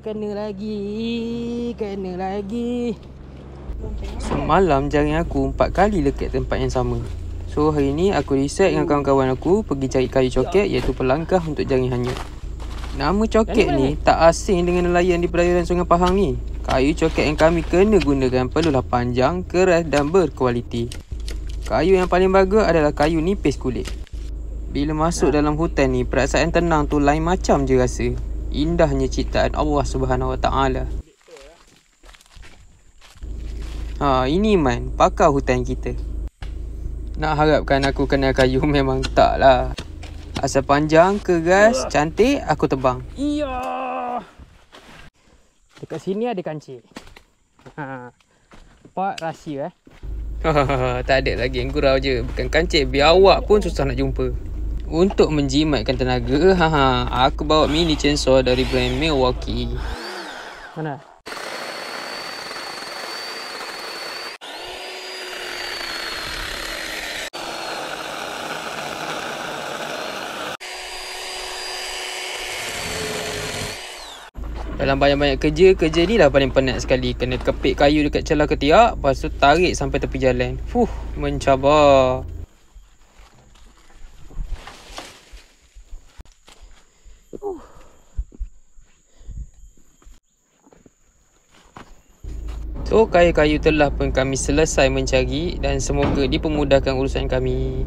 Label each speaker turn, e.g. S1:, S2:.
S1: Kena lagi. Semalam jaring aku 4 kali lekat tempat yang sama. So hari ni aku decide dengan kawan-kawan aku pergi cari kayu coket, iaitu pelangkah untuk jaring hanyut. Nama coket ni tak asing dengan nelayan di perairan Sungai Pahang ni. Kayu coket yang kami kena gunakan perlulah panjang, keras dan berkualiti. Kayu yang paling bagus adalah kayu nipis kulit. Bila masuk dalam hutan ni, perasaan tenang tu lain macam je rasa. Indahnya ciptaan Allah Subhanahu Wa Taala. Ini Man, pakar hutan kita. Nak harapkan aku kenal kayu memang tak lah. Asal panjang, keras, cantik, aku tebang. Iya. Dekat sini ada kancil. Nampak rahsia tak ada lagi, yang gurau je. Bukan kancil, biawak pun susah nak jumpa. Untuk menjimatkan tenaga, aku bawa mini chainsaw dari brand Milwaukee. Mana? Dalam banyak-banyak kerja ni dah paling penat sekali. Kena kepit kayu dekat celah ketiak, lepas tu tarik sampai tepi jalan. Mencabar. So kayu-kayu telah pun kami selesai mencari dan semoga dipermudahkan urusan kami.